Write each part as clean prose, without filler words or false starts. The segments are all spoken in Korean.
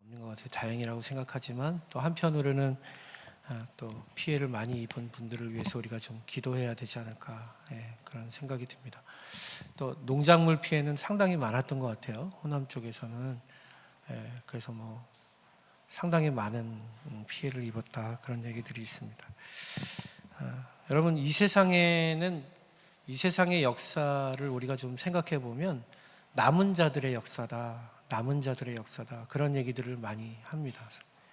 있는 것 같아요. 다행이라고 생각하지만 또 한편으로는 또 피해를 많이 입은 분들을 위해서 우리가 좀 기도해야 되지 않을까, 그런 생각이 듭니다. 또 농작물 피해는 상당히 많았던 것 같아요. 호남 쪽에서는. 그래서 상당히 많은 피해를 입었다, 그런 얘기들이 있습니다. 여러분, 이 세상의 역사를 우리가 좀 생각해 보면 남은 자들의 역사다, 그런 얘기들을 많이 합니다.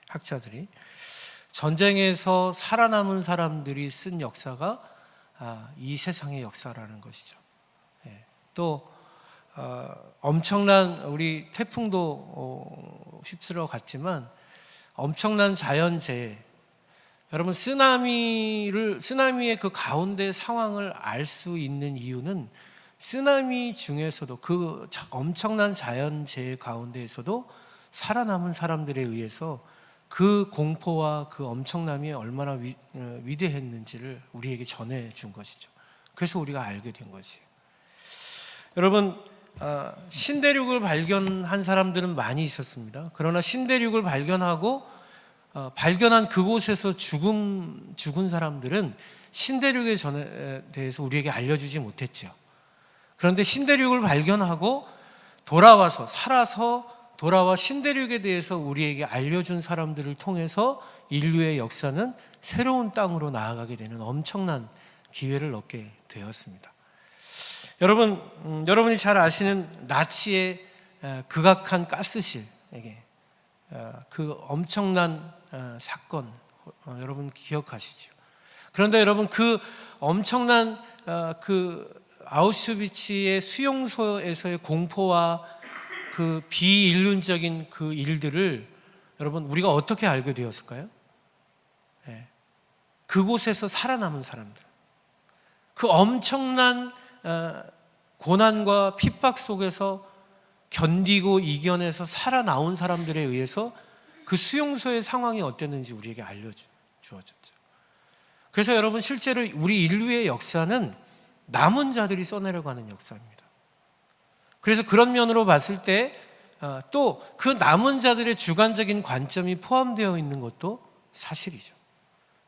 학자들이. 전쟁에서 살아남은 사람들이 쓴 역사가 이 세상의 역사라는 것이죠. 또 엄청난, 우리 태풍도 휩쓸어 갔지만 엄청난 자연재해, 여러분, 쓰나미의 그 가운데 상황을 알 수 있는 이유는 쓰나미 중에서도, 그 엄청난 자연재해 가운데에서도 살아남은 사람들에 의해서 그 공포와 그 엄청남이 얼마나 위대했는지를 우리에게 전해준 것이죠. 그래서 우리가 알게 된 것이에요. 여러분, 신대륙을 발견한 사람들은 많이 있었습니다. 그러나 신대륙을 발견한 그곳에서 죽은 사람들은 신대륙에 대해서 우리에게 알려주지 못했죠. 그런데 신대륙을 발견하고 돌아와 신대륙에 대해서 우리에게 알려준 사람들을 통해서 인류의 역사는 새로운 땅으로 나아가게 되는 엄청난 기회를 얻게 되었습니다. 여러분이 잘 아시는 나치의 극악한 가스실에게 그 엄청난 사건, 여러분 기억하시죠? 그런데 여러분, 그 엄청난 그 아우슈비츠의 수용소에서의 공포와 그 비인륜적인 그 일들을 여러분, 우리가 어떻게 알게 되었을까요? 그곳에서 살아남은 사람들, 그 엄청난 고난과 핍박 속에서 견디고 이겨내서 살아나온 사람들에 의해서 그 수용소의 상황이 어땠는지 우리에게 알려주어졌죠. 그래서 여러분, 실제로 우리 인류의 역사는 남은 자들이 써내려가는 역사입니다. 그래서 그런 면으로 봤을 때 또 그 남은 자들의 주관적인 관점이 포함되어 있는 것도 사실이죠.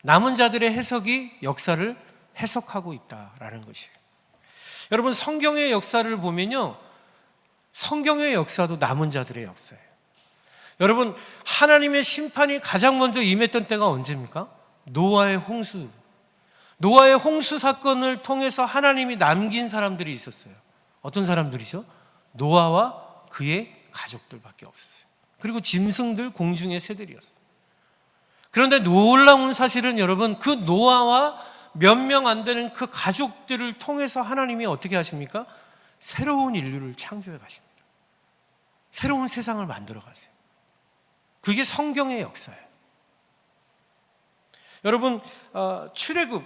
남은 자들의 해석이 역사를 해석하고 있다라는 것이에요. 여러분, 성경의 역사를 보면요, 성경의 역사도 남은 자들의 역사예요. 여러분, 하나님의 심판이 가장 먼저 임했던 때가 언제입니까? 노아의 홍수 사건을 통해서 하나님이 남긴 사람들이 있었어요. 어떤 사람들이죠? 노아와 그의 가족들밖에 없었어요. 그리고 짐승들, 공중의 새들이었어요. 그런데 놀라운 사실은 여러분, 그 노아와 몇 명 안 되는 그 가족들을 통해서 하나님이 어떻게 하십니까? 새로운 인류를 창조해 가십니다. 새로운 세상을 만들어 가세요. 그게 성경의 역사예요. 여러분, 출애굽의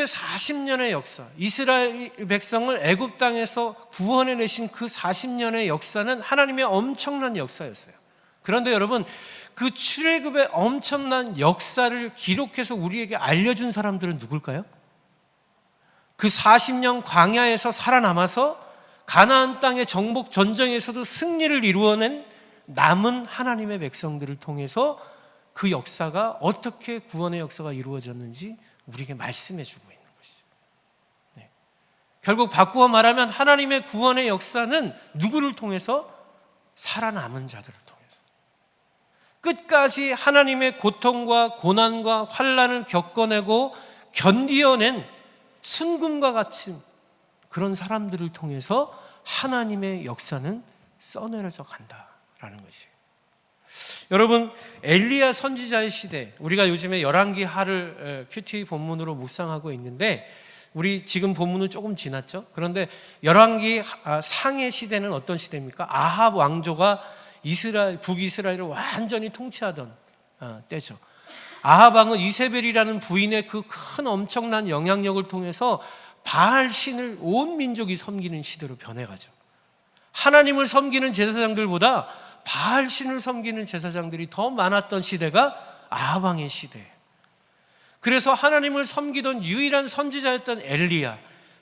40년의 역사, 이스라엘 백성을 애굽 땅에서 구원해 내신 그 40년의 역사는 하나님의 엄청난 역사였어요. 그런데 여러분, 그 출애굽의 엄청난 역사를 기록해서 우리에게 알려준 사람들은 누굴까요? 그 40년 광야에서 살아남아서 가나안 땅의 정복 전쟁에서도 승리를 이루어낸 남은 하나님의 백성들을 통해서 그 역사가, 어떻게 구원의 역사가 이루어졌는지 우리에게 말씀해 주고 있는 것이죠. 결국 바꾸어 말하면 하나님의 구원의 역사는 누구를 통해서? 살아남은 자들을 통해서. 끝까지 하나님의 고통과 고난과 환난을 겪어내고 견디어낸 순금과 같은 그런 사람들을 통해서 하나님의 역사는 써내려져 간다라는 것이에요. 여러분, 엘리야 선지자의 시대, 우리가 요즘에 열왕기 하를 큐티 본문으로 묵상하고 있는데, 우리 지금 본문은 조금 지났죠. 그런데 열왕기 상의 시대는 어떤 시대입니까? 아합 왕조가 북이스라엘을 완전히 통치하던 때죠. 아합 왕은 이세벨이라는 부인의 그 큰 엄청난 영향력을 통해서 바알 신을 온 민족이 섬기는 시대로 변해가죠. 하나님을 섬기는 제사장들보다 바알 신을 섬기는 제사장들이 더 많았던 시대가 아합 왕의 시대예요. 그래서 하나님을 섬기던 유일한 선지자였던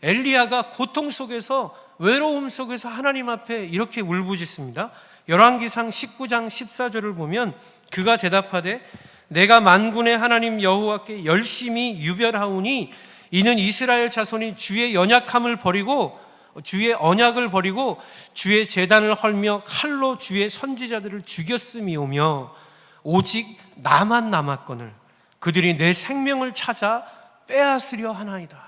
엘리야가 고통 속에서, 외로움 속에서 하나님 앞에 이렇게 울부짖습니다. 열왕기상 19장 14절을 보면 그가 대답하되 내가 만군의 하나님 여호와께 열심히 유별하오니 이는 이스라엘 자손이 주의 연약함을 버리고 주의 언약을 버리고 주의 제단을 헐며 칼로 주의 선지자들을 죽였음이오며 오직 나만 남았거늘 그들이 내 생명을 찾아 빼앗으려 하나이다.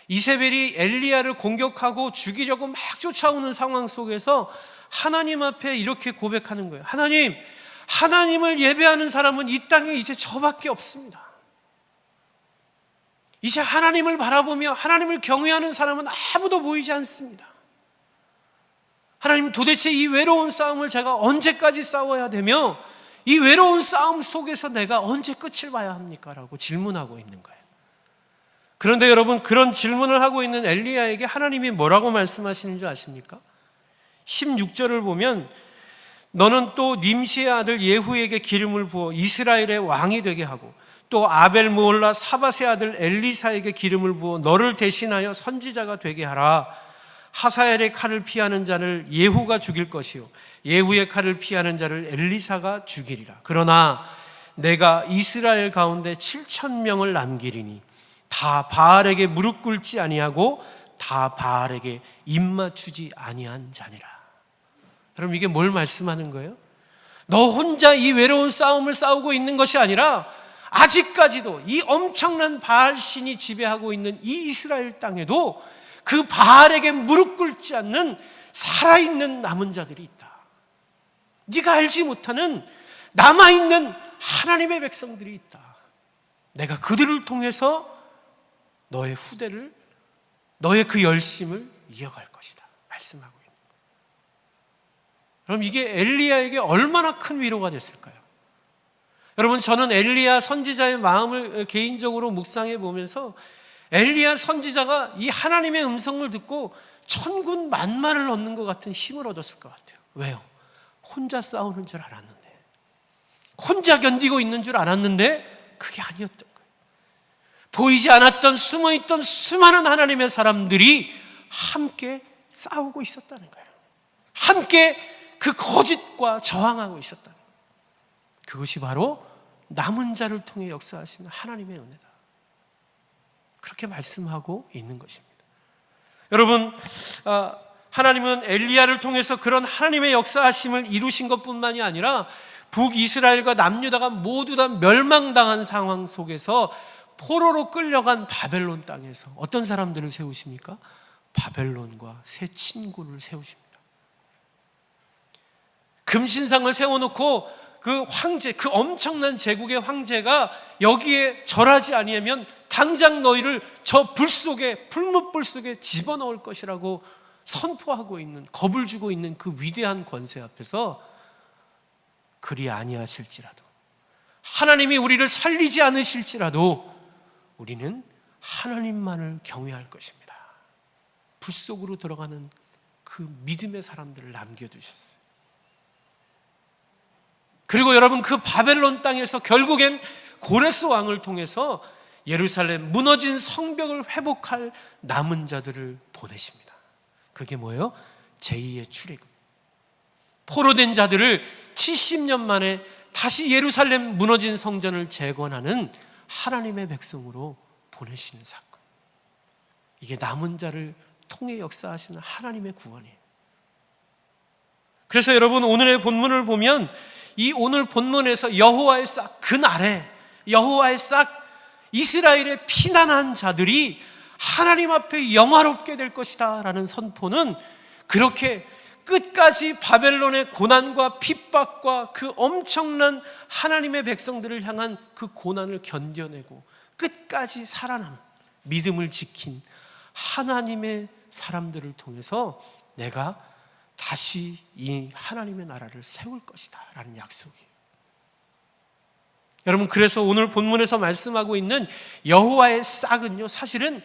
이세벨이 엘리야를 공격하고 죽이려고 막 쫓아오는 상황 속에서 하나님 앞에 이렇게 고백하는 거예요. 하나님, 하나님을 예배하는 사람은 이 땅에 이제 저밖에 없습니다. 이제 하나님을 바라보며 하나님을 경외하는 사람은 아무도 보이지 않습니다. 하나님, 도대체 이 외로운 싸움을 제가 언제까지 싸워야 되며 이 외로운 싸움 속에서 내가 언제 끝을 봐야 합니까? 라고 질문하고 있는 거예요. 그런데 여러분, 그런 질문을 하고 있는 엘리야에게 하나님이 뭐라고 말씀하시는 줄 아십니까? 16절을 보면 너는 또 님시의 아들 예후에게 기름을 부어 이스라엘의 왕이 되게 하고 또 아벨 모홀라 사밧의 아들 엘리사에게 기름을 부어 너를 대신하여 선지자가 되게 하라. 하사엘의 칼을 피하는 자를 예후가 죽일 것이요 예후의 칼을 피하는 자를 엘리사가 죽이리라. 그러나 내가 이스라엘 가운데 7,000명을 남기리니 다 바알에게 무릎 꿇지 아니하고 다 바알에게 입맞추지 아니한 자니라. 그럼 이게 뭘 말씀하는 거예요? 너 혼자 이 외로운 싸움을 싸우고 있는 것이 아니라 아직까지도 이 엄청난 바알 신이 지배하고 있는 이 이스라엘 땅에도 그 바알에게 무릎 꿇지 않는 살아있는 남은 자들이 있다. 네가 알지 못하는 남아있는 하나님의 백성들이 있다. 내가 그들을 통해서 너의 후대를, 너의 그 열심을 이어갈 것이다 말씀하고 있는 거예요. 그럼 이게 엘리야에게 얼마나 큰 위로가 됐을까요? 여러분, 저는 엘리야 선지자의 마음을 개인적으로 묵상해 보면서 엘리야 선지자가 이 하나님의 음성을 듣고 천군 만마를 얻는 것 같은 힘을 얻었을 것 같아요. 왜요? 혼자 싸우는 줄 알았는데, 혼자 견디고 있는 줄 알았는데 그게 아니었던 거예요. 보이지 않았던 숨어있던 수많은 하나님의 사람들이 함께 싸우고 있었다는 거예요. 함께 그 거짓과 저항하고 있었다는 거예요. 그것이 바로 남은 자를 통해 역사하시는 하나님의 은혜다. 그렇게 말씀하고 있는 것입니다. 여러분, 하나님은 엘리야를 통해서 그런 하나님의 역사하심을 이루신 것뿐만이 아니라 북이스라엘과 남유다가 모두 다 멸망당한 상황 속에서 포로로 끌려간 바벨론 땅에서 어떤 사람들을 세우십니까? 바벨론과 새 친구를 세우십니다. 금신상을 세워놓고 그 황제, 그 엄청난 제국의 황제가 여기에 절하지 아니하면 당장 너희를 저 불 속에, 풀무불 속에 집어넣을 것이라고 선포하고 있는, 겁을 주고 있는 그 위대한 권세 앞에서 그리 아니하실지라도, 하나님이 우리를 살리지 않으실지라도 우리는 하나님만을 경외할 것입니다. 불 속으로 들어가는 그 믿음의 사람들을 남겨두셨어요. 그리고 여러분, 그 바벨론 땅에서 결국엔 고레스 왕을 통해서 예루살렘 무너진 성벽을 회복할 남은 자들을 보내십니다. 그게 뭐예요? 제2의 출애굽. 포로된 자들을 70년 만에 다시 예루살렘 무너진 성전을 재건하는 하나님의 백성으로 보내시는 사건. 이게 남은 자를 통해 역사하시는 하나님의 구원이에요. 그래서 여러분, 오늘의 본문을 보면 이 오늘 본문에서 여호와의 싹, 그날에 여호와의 싹, 이스라엘의 피난한 자들이 하나님 앞에 영화롭게 될 것이다 라는 선포는 그렇게 끝까지 바벨론의 고난과 핍박과 그 엄청난 하나님의 백성들을 향한 그 고난을 견뎌내고 끝까지 살아남은, 믿음을 지킨 하나님의 사람들을 통해서 내가 다시 이 하나님의 나라를 세울 것이다 라는 약속이에요. 여러분, 그래서 오늘 본문에서 말씀하고 있는 여호와의 싹은요, 사실은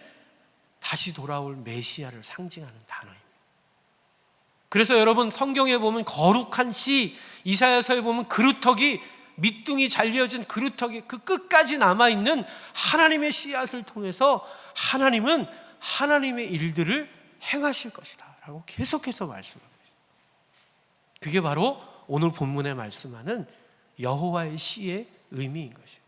다시 돌아올 메시아를 상징하는 단어입니다. 그래서 여러분, 성경에 보면 거룩한 씨, 이사야서에 보면 그루터기, 밑둥이 잘려진 그루터기, 그 끝까지 남아있는 하나님의 씨앗을 통해서 하나님은 하나님의 일들을 행하실 것이다 라고 계속해서 말씀합니다. 그게 바로 오늘 본문에 말씀하는 여호와의 씨의 의미인 것이에요.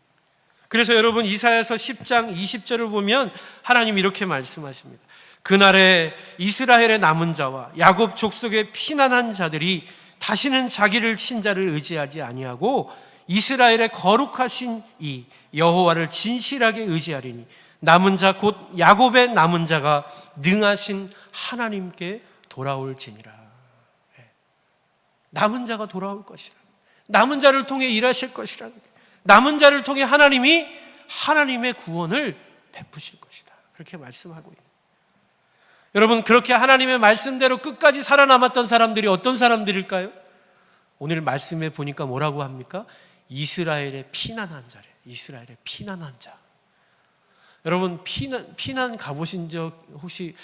그래서 여러분 이사야서 10장 20절을 보면 하나님이 이렇게 말씀하십니다. 그날에 이스라엘의 남은 자와 야곱 족속의 피난한 자들이 다시는 자기를 친 자를 의지하지 아니하고 이스라엘의 거룩하신 이 여호와를 진실하게 의지하리니 남은 자 곧 야곱의 남은 자가 능하신 하나님께 돌아올지니라. 남은 자가 돌아올 것이라. 남은 자를 통해 일하실 것이라. 남은 자를 통해 하나님이 하나님의 구원을 베푸실 것이다. 그렇게 말씀하고 있는. 여러분, 그렇게 하나님의 말씀대로 끝까지 살아남았던 사람들이 어떤 사람들일까요? 오늘 말씀에 보니까 뭐라고 합니까? 이스라엘의 피난한 자래. 이스라엘의 피난한 자. 여러분, 피난 가보신 적 혹시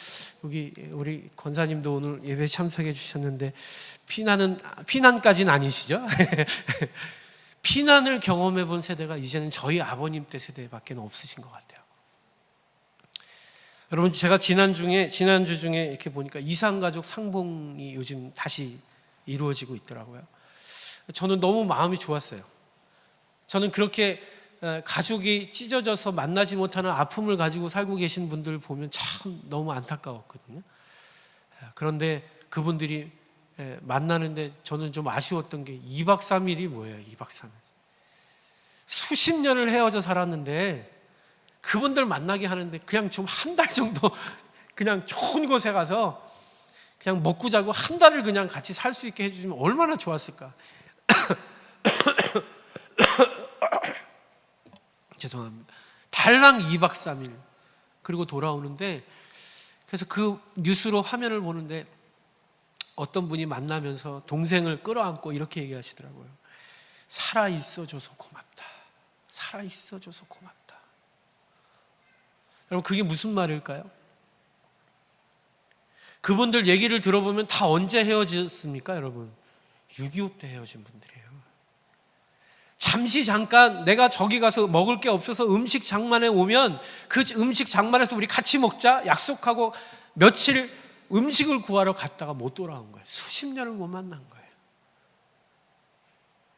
여기 우리 권사님도 오늘 예배 참석해 주셨는데 피난까지는 아니시죠? 피난을 경험해 본 세대가 이제는 저희 아버님 때 세대밖에 없으신 것 같아요. 여러분, 제가 지난주 중에 이렇게 보니까 이산가족 상봉이 요즘 다시 이루어지고 있더라고요. 저는 너무 마음이 좋았어요. 저는 그렇게 가족이 찢어져서 만나지 못하는 아픔을 가지고 살고 계신 분들 보면 참 너무 안타까웠거든요. 그런데 그분들이 만나는데 저는 좀 아쉬웠던 게 2박 3일이 뭐예요? 2박 3일. 수십 년을 헤어져 살았는데 그분들 만나게 하는데 그냥 좀 한 달 정도 그냥 좋은 곳에 가서 그냥 먹고 자고 한 달을 그냥 같이 살 수 있게 해주시면 얼마나 좋았을까. 죄송합니다. 달랑 2박 3일 그리고 돌아오는데, 그래서 그 뉴스로 화면을 보는데 어떤 분이 만나면서 동생을 끌어안고 이렇게 얘기하시더라고요. 살아있어줘서 고맙다. 살아있어줘서 고맙다. 여러분, 그게 무슨 말일까요? 그분들 얘기를 들어보면 다 언제 헤어졌습니까, 여러분? 6.25 때 헤어진 분들이에요. 잠시 잠깐 내가 저기 가서 먹을 게 없어서 음식 장만에 오면 그 음식 장만에서 우리 같이 먹자 약속하고 며칠 음식을 구하러 갔다가 못 돌아온 거예요. 수십 년을 못 만난 거예요.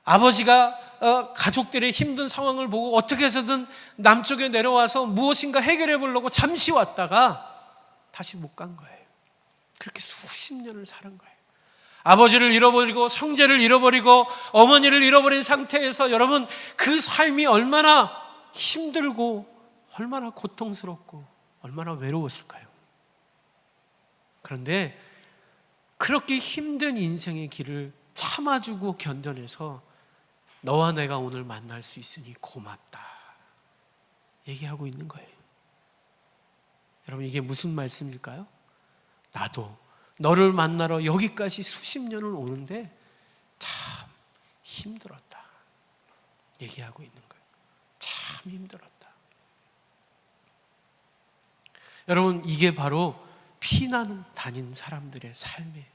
아버지가 가족들의 힘든 상황을 보고 어떻게 해서든 남쪽에 내려와서 무엇인가 해결해 보려고 잠시 왔다가 다시 못 간 거예요. 그렇게 수십 년을 사는 거예요. 아버지를 잃어버리고 형제를 잃어버리고 어머니를 잃어버린 상태에서 여러분, 그 삶이 얼마나 힘들고 얼마나 고통스럽고 얼마나 외로웠을까요? 그런데 그렇게 힘든 인생의 길을 참아주고 견뎌내서 너와 내가 오늘 만날 수 있으니 고맙다 얘기하고 있는 거예요. 여러분, 이게 무슨 말씀일까요? 나도 너를 만나러 여기까지 수십 년을 오는데 참 힘들었다 얘기하고 있는 거예요. 참 힘들었다. 여러분, 이게 바로 피난 다닌 사람들의 삶이에요.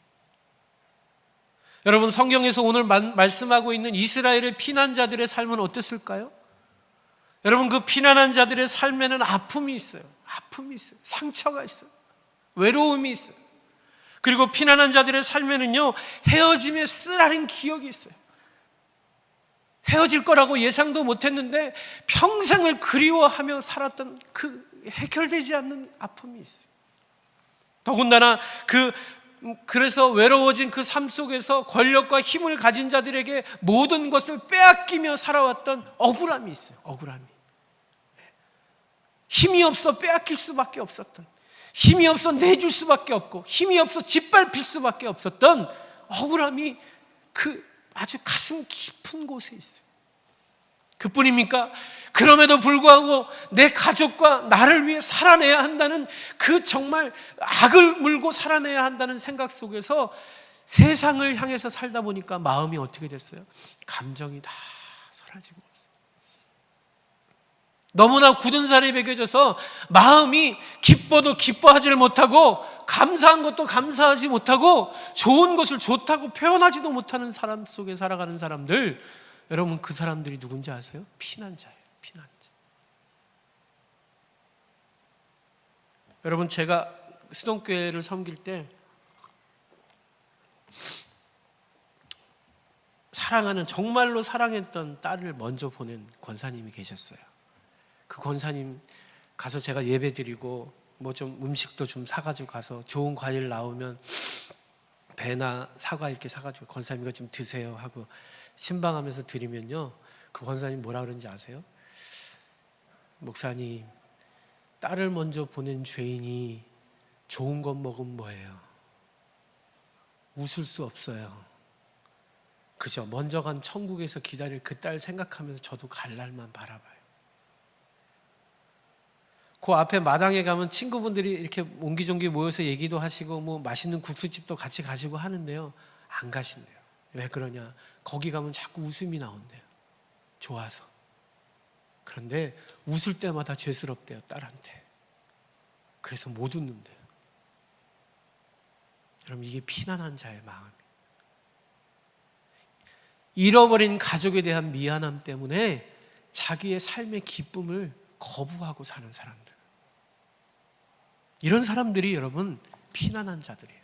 여러분, 성경에서 오늘 말씀하고 있는 이스라엘의 피난자들의 삶은 어땠을까요? 여러분, 그 피난한 자들의 삶에는 아픔이 있어요. 아픔이 있어요. 상처가 있어요. 외로움이 있어요. 그리고 피난한 자들의 삶에는요, 헤어짐의 쓰라린 기억이 있어요. 헤어질 거라고 예상도 못했는데 평생을 그리워하며 살았던 그 해결되지 않는 아픔이 있어요. 더군다나 그래서 외로워진 그 삶 속에서 권력과 힘을 가진 자들에게 모든 것을 빼앗기며 살아왔던 억울함이 있어요. 억울함이. 힘이 없어 빼앗길 수밖에 없었던, 힘이 없어 내줄 수밖에 없고, 힘이 없어 짓밟힐 수밖에 없었던 억울함이 그 아주 가슴 깊은 곳에 있어요. 그뿐입니까? 그럼에도 불구하고 내 가족과 나를 위해 살아내야 한다는 그 정말 악을 물고 살아내야 한다는 생각 속에서 세상을 향해서 살다 보니까 마음이 어떻게 됐어요? 감정이 다 사라지고 없어요. 너무나 굳은 살이 베겨져서 마음이 기뻐도 기뻐하지를 못하고 감사한 것도 감사하지 못하고 좋은 것을 좋다고 표현하지도 못하는 사람 속에 살아가는 사람들, 여러분, 그 사람들이 누군지 아세요? 피난자예요. 피난자. 여러분, 제가 수동교회를 섬길 때 사랑하는, 정말로 사랑했던 딸을 먼저 보낸 권사님이 계셨어요. 그 권사님 가서 제가 예배 드리고 뭐 좀 음식도 좀 사가지고 가서 좋은 과일 나오면 배나 사과 이렇게 사가지고 권사님 이거 좀 드세요 하고 신방하면서 드리면요, 그 권사님 뭐라 그러는지 아세요? 목사님, 딸을 먼저 보낸 죄인이 좋은 것 먹으면 뭐예요? 웃을 수 없어요. 그죠? 먼저 간 천국에서 기다릴 그 딸 생각하면서 저도 갈 날만 바라봐요. 그 앞에 마당에 가면 친구분들이 이렇게 옹기종기 모여서 얘기도 하시고 뭐 맛있는 국수집도 같이 가시고 하는데요, 안 가신대요. 왜 그러냐? 거기 가면 자꾸 웃음이 나온대요. 좋아서. 그런데 웃을 때마다 죄스럽대요, 딸한테. 그래서 못 웃는데요. 여러분, 이게 피난한 자의 마음이에요. 잃어버린 가족에 대한 미안함 때문에 자기의 삶의 기쁨을 거부하고 사는 사람들, 이런 사람들이 여러분 피난한 자들이에요.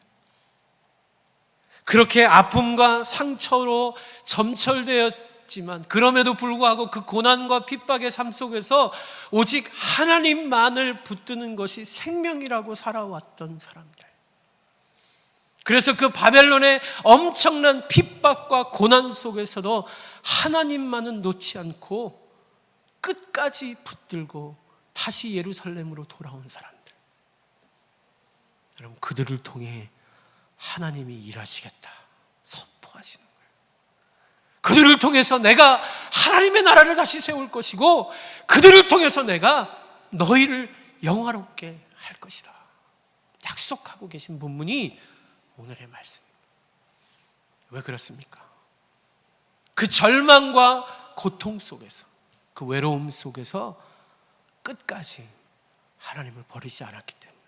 그렇게 아픔과 상처로 점철되었지만 그럼에도 불구하고 그 고난과 핍박의 삶 속에서 오직 하나님만을 붙드는 것이 생명이라고 살아왔던 사람들. 그래서 그 바벨론의 엄청난 핍박과 고난 속에서도 하나님만은 놓지 않고 끝까지 붙들고 다시 예루살렘으로 돌아온 사람들. 여러분, 그들을 통해 하나님이 일하시겠다 선포하시는 거예요. 그들을 통해서 내가 하나님의 나라를 다시 세울 것이고 그들을 통해서 내가 너희를 영화롭게 할 것이다 약속하고 계신 본문이 오늘의 말씀입니다. 왜 그렇습니까? 그 절망과 고통 속에서, 그 외로움 속에서 끝까지 하나님을 버리지 않았기 때문에,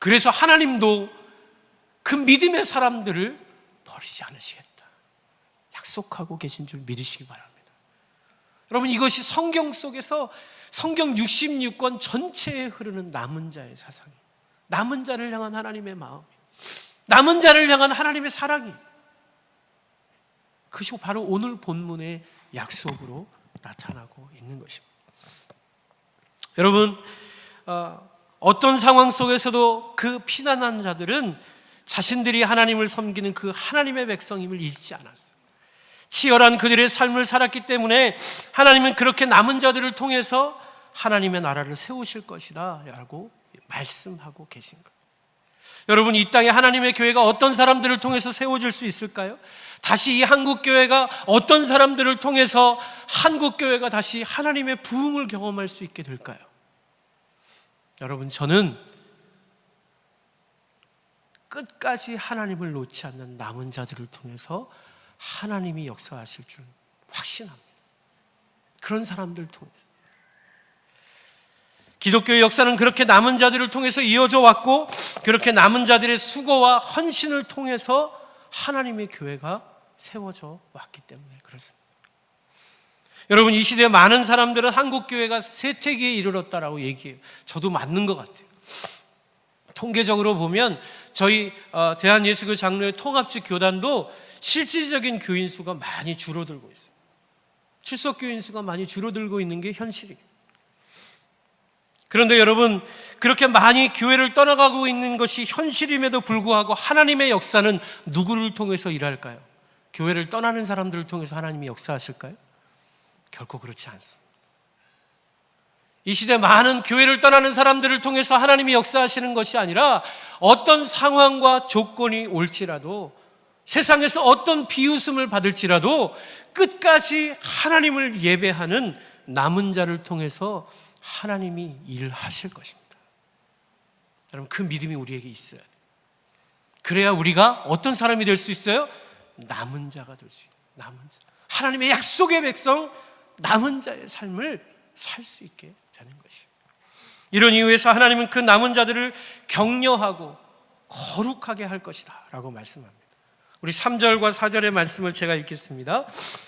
그래서 하나님도 그 믿음의 사람들을 버리지 않으시겠다 약속하고 계신 줄 믿으시기 바랍니다. 여러분, 이것이 성경 속에서 성경 66권 전체에 흐르는 남은 자의 사상이에요. 남은 자를 향한 하나님의 마음이에요. 남은 자를 향한 하나님의 사랑이, 그것이 바로 오늘 본문의 약속으로 나타나고 있는 것입니다. 여러분, 어떤 상황 속에서도 그 피난한 자들은 자신들이 하나님을 섬기는 그 하나님의 백성임을 잊지 않았어요. 치열한 그들의 삶을 살았기 때문에 하나님은 그렇게 남은 자들을 통해서 하나님의 나라를 세우실 것이다 라고 말씀하고 계신 거예요. 여러분, 이 땅에 하나님의 교회가 어떤 사람들을 통해서 세워질 수 있을까요? 다시 이 한국교회가 어떤 사람들을 통해서 한국교회가 다시 하나님의 부흥을 경험할 수 있게 될까요? 여러분, 저는 끝까지 하나님을 놓지 않는 남은 자들을 통해서 하나님이 역사하실 줄 확신합니다. 그런 사람들 통해서. 기독교의 역사는 그렇게 남은 자들을 통해서 이어져 왔고, 그렇게 남은 자들의 수고와 헌신을 통해서 하나님의 교회가 세워져 왔기 때문에 그렇습니다. 여러분, 이 시대에 많은 사람들은 한국교회가 쇠퇴기에 이르렀다라고 얘기해요. 저도 맞는 것 같아요. 통계적으로 보면 저희 대한예수교 장로의 통합직 교단도 실질적인 교인 수가 많이 줄어들고 있어요. 출석 교인 수가 많이 줄어들고 있는 게 현실이에요. 그런데 여러분, 그렇게 많이 교회를 떠나가고 있는 것이 현실임에도 불구하고 하나님의 역사는 누구를 통해서 일할까요? 교회를 떠나는 사람들을 통해서 하나님이 역사하실까요? 결코 그렇지 않습니다. 이 시대 많은 교회를 떠나는 사람들을 통해서 하나님이 역사하시는 것이 아니라 어떤 상황과 조건이 올지라도, 세상에서 어떤 비웃음을 받을지라도 끝까지 하나님을 예배하는 남은 자를 통해서 하나님이 일하실 것입니다. 여러분, 그 믿음이 우리에게 있어야 돼요. 그래야 우리가 어떤 사람이 될 수 있어요? 남은 자가 될 수 있어요. 남은 자, 하나님의 약속의 백성, 남은 자의 삶을 살 수 있게 되는 것이에요. 이런 이유에서 하나님은 그 남은 자들을 격려하고 거룩하게 할 것이다 라고 말씀합니다. 우리 3절과 4절의 말씀을 제가 읽겠습니다.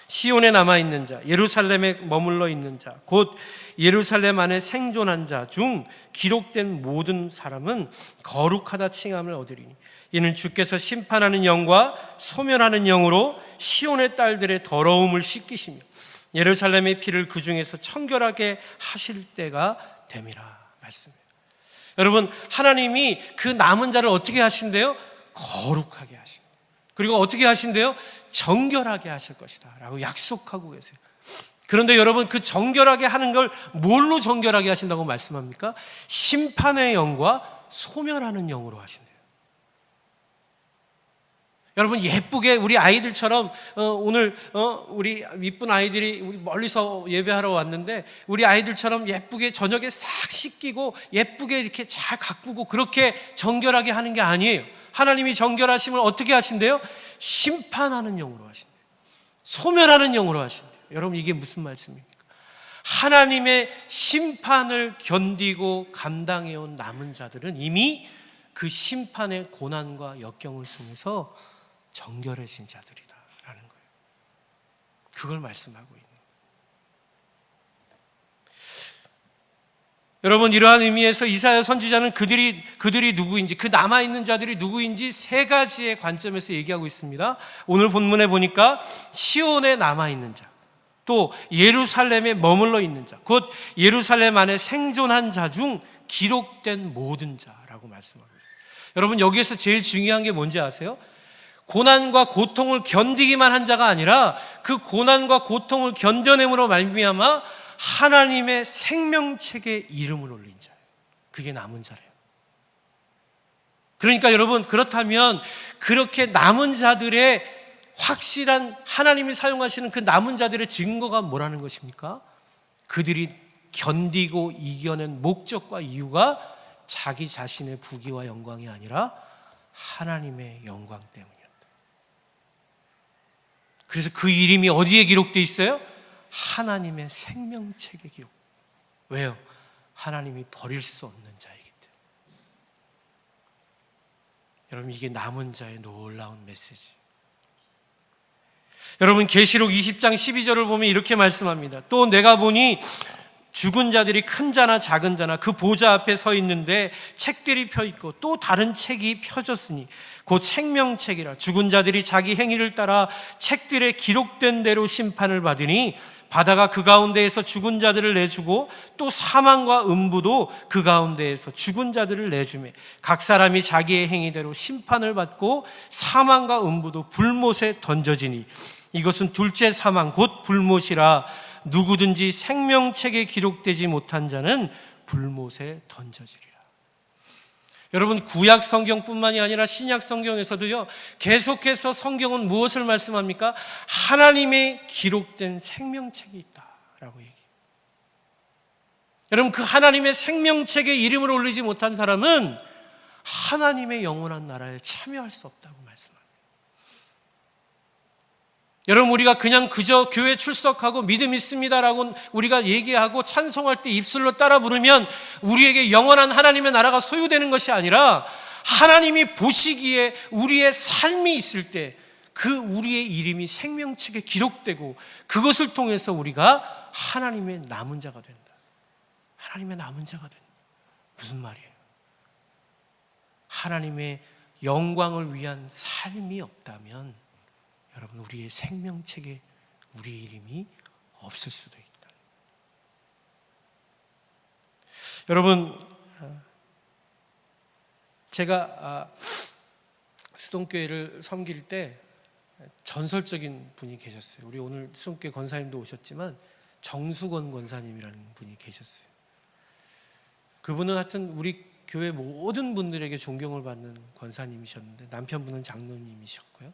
시온에 남아있는 자, 예루살렘에 머물러 있는 자, 곧 예루살렘 안에 생존한 자 중 기록된 모든 사람은 거룩하다 칭함을 얻으리니 이는 주께서 심판하는 영과 소멸하는 영으로 시온의 딸들의 더러움을 씻기시며 예루살렘의 피를 그 중에서 청결하게 하실 때가 됨이라 말씀해요. 여러분, 하나님이 그 남은 자를 어떻게 하신대요? 거룩하게 하신대요. 그리고 어떻게 하신대요? 정결하게 하실 것이다 라고 약속하고 계세요. 그런데 여러분, 그 정결하게 하는 걸 뭘로 정결하게 하신다고 말씀합니까? 심판의 영과 소멸하는 영으로 하신대요. 여러분, 예쁘게 우리 아이들처럼 오늘 우리 이쁜 아이들이 우리 멀리서 예배하러 왔는데 우리 아이들처럼 예쁘게 저녁에 싹 씻기고 예쁘게 이렇게 잘 가꾸고 그렇게 정결하게 하는 게 아니에요. 하나님이 정결하심을 어떻게 하신대요? 심판하는 영으로 하신대요. 소멸하는 영으로 하신대요. 여러분, 이게 무슨 말씀입니까? 하나님의 심판을 견디고 감당해온 남은 자들은 이미 그 심판의 고난과 역경을 통해서 정결해진 자들이다라는 거예요. 그걸 말씀하고 있는 거예요. 여러분, 이러한 의미에서 이사야 선지자는 그들이 누구인지, 그 남아있는 자들이 누구인지 세 가지의 관점에서 얘기하고 있습니다. 오늘 본문에 보니까 시온에 남아있는 자, 또 예루살렘에 머물러 있는 자, 곧 예루살렘 안에 생존한 자 중 기록된 모든 자라고 말씀하고 있어요. 여러분, 여기에서 제일 중요한 게 뭔지 아세요? 고난과 고통을 견디기만 한 자가 아니라 그 고난과 고통을 견뎌냄으로 말미암아 하나님의 생명책에 이름을 올린 자예요. 그게 남은 자래요. 그러니까 여러분, 그렇다면 그렇게 남은 자들의 확실한 하나님이 사용하시는 그 남은 자들의 증거가 뭐라는 것입니까? 그들이 견디고 이겨낸 목적과 이유가 자기 자신의 부귀와 영광이 아니라 하나님의 영광 때문이었다. 그래서 그 이름이 어디에 기록되어 있어요? 하나님의 생명책에 기록. 왜요? 하나님이 버릴 수 없는 자이기 때문에. 여러분, 이게 남은 자의 놀라운 메시지. 여러분, 계시록 20장 12절을 보면 이렇게 말씀합니다. 또 내가 보니 죽은 자들이 큰 자나 작은 자나 그 보좌 앞에 서 있는데 책들이 펴 있고 또 다른 책이 펴졌으니 곧 생명책이라. 죽은 자들이 자기 행위를 따라 책들에 기록된 대로 심판을 받으니 바다가 그 가운데에서 죽은 자들을 내주고 또 사망과 음부도 그 가운데에서 죽은 자들을 내주매 각 사람이 자기의 행위대로 심판을 받고 사망과 음부도 불못에 던져지니 이것은 둘째 사망 곧 불못이라. 누구든지 생명책에 기록되지 못한 자는 불못에 던져지리라. 여러분, 구약 성경뿐만이 아니라 신약 성경에서도요, 계속해서 성경은 무엇을 말씀합니까? 하나님의 기록된 생명책이 있다라고 얘기해요. 여러분, 그 하나님의 생명책에 이름을 올리지 못한 사람은 하나님의 영원한 나라에 참여할 수 없다고 말씀합니다. 여러분, 우리가 그냥 그저 교회 출석하고 믿음 있습니다라고 우리가 얘기하고 찬송할 때 입술로 따라 부르면 우리에게 영원한 하나님의 나라가 소유되는 것이 아니라 하나님이 보시기에 우리의 삶이 있을 때 그 우리의 이름이 생명책에 기록되고 그것을 통해서 우리가 하나님의 남은 자가 된다. 하나님의 남은 자가 된다. 무슨 말이에요? 하나님의 영광을 위한 삶이 없다면 여러분, 우리의 생명책에 우리 이름이 없을 수도 있다. 여러분, 제가 수동교회를 섬길 때 전설적인 분이 계셨어요. 우리 오늘 수동교회 권사님도 오셨지만 정수건 권사님이라는 분이 계셨어요. 그분은 하여튼 우리 교회 모든 분들에게 존경을 받는 권사님이셨는데 남편분은 장로님이셨고요.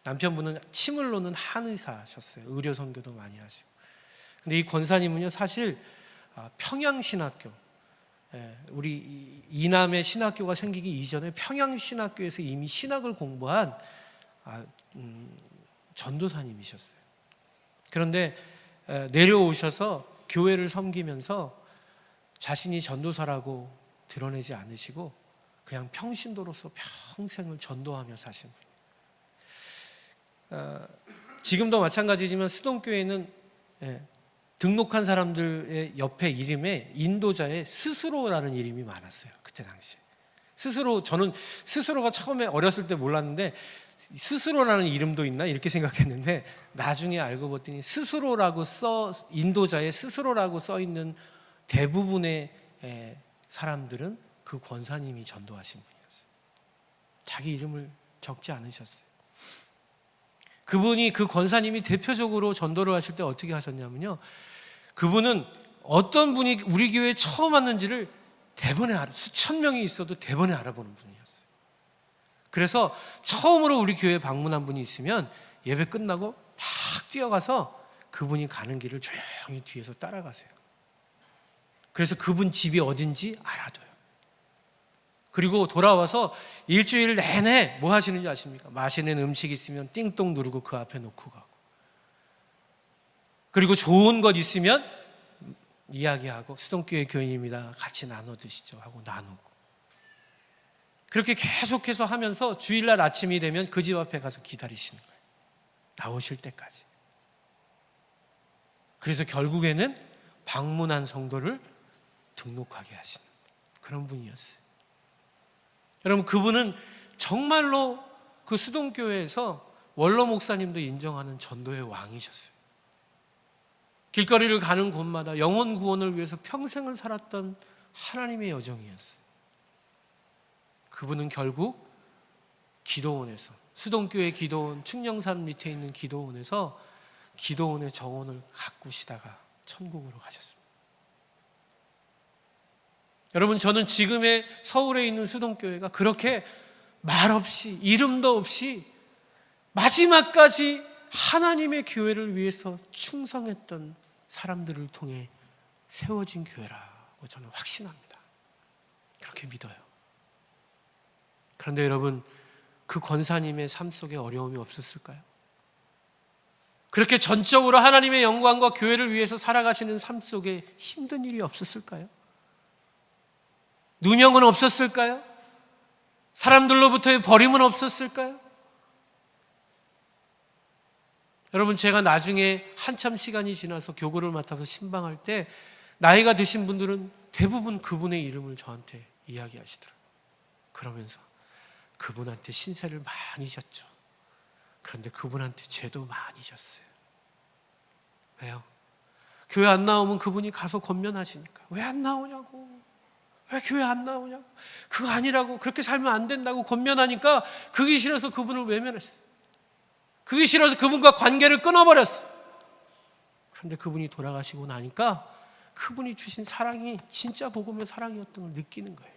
남편분은 침을 놓는 한의사셨어요. 의료 선교도 많이 하시고. 근데 이 권사님은요, 사실 평양신학교, 우리 이남의 신학교가 생기기 이전에 평양신학교에서 이미 신학을 공부한 전도사님이셨어요. 그런데 내려오셔서 교회를 섬기면서 자신이 전도사라고 드러내지 않으시고 그냥 평신도로서 평생을 전도하며 사신 분이에요. 지금도 마찬가지지만 수동교회는 등록한 사람들의 옆에 이름에 인도자의 스스로라는 이름이 많았어요. 그때 당시에 저는 스스로가 처음에 어렸을 때 몰랐는데 스스로라는 이름도 있나 이렇게 생각했는데 나중에 알고 봤더니 스스로라고 인도자의 스스로라고 써 있는 대부분의 사람들은 그 권사님이 전도하신 분이었어요. 자기 이름을 적지 않으셨어요. 그분이 그 권사님이 대표적으로 전도를 하실 때 어떻게 하셨냐면요, 그분은 어떤 분이 우리 교회에 처음 왔는지를 대번에 수천 명이 있어도 대번에 알아보는 분이었어요. 그래서 처음으로 우리 교회에 방문한 분이 있으면 예배 끝나고 막 뛰어가서 그분이 가는 길을 조용히 뒤에서 따라가세요. 그래서 그분 집이 어딘지 알아둬요. 그리고 돌아와서 일주일 내내 뭐 하시는지 아십니까? 맛있는 음식 있으면 띵동 누르고 그 앞에 놓고 가고, 그리고 좋은 것 있으면 이야기하고 수동교회 교인입니다, 같이 나눠 드시죠 하고 나누고, 그렇게 계속해서 하면서 주일날 아침이 되면 그 집 앞에 가서 기다리시는 거예요. 나오실 때까지. 그래서 결국에는 방문한 성도를 등록하게 하시는 그런 분이었어요. 여러분, 그분은 정말로 그 수동교회에서 원로 목사님도 인정하는 전도의 왕이셨어요. 길거리를 가는 곳마다 영혼 구원을 위해서 평생을 살았던 하나님의 여정이었어요. 그분은 결국 기도원에서, 수동교회 기도원, 충령산 밑에 있는 기도원에서 기도원의 정원을 가꾸시다가 천국으로 가셨습니다. 여러분, 저는 지금의 서울에 있는 수동교회가 그렇게 말없이, 이름도 없이 마지막까지 하나님의 교회를 위해서 충성했던 사람들을 통해 세워진 교회라고 저는 확신합니다. 그렇게 믿어요. 그런데 여러분, 그 권사님의 삶 속에 어려움이 없었을까요? 그렇게 전적으로 하나님의 영광과 교회를 위해서 살아가시는 삶 속에 힘든 일이 없었을까요? 누명은 없었을까요? 사람들로부터의 버림은 없었을까요? 여러분, 제가 나중에 한참 시간이 지나서 교구를 맡아서 신방할 때 나이가 드신 분들은 대부분 그분의 이름을 저한테 이야기하시더라고요. 그러면서 그분한테 신세를 많이 졌죠. 그런데 그분한테 죄도 많이 졌어요. 왜요? 교회 안 나오면 그분이 가서 권면하시니까. 왜 안 나오냐고, 왜 교회 안 나오냐고, 그거 아니라고, 그렇게 살면 안 된다고 권면하니까 그게 싫어서 그분을 외면했어요. 그게 싫어서 그분과 관계를 끊어버렸어요. 그런데 그분이 돌아가시고 나니까 그분이 주신 사랑이 진짜 복음의 사랑이었던 걸 느끼는 거예요.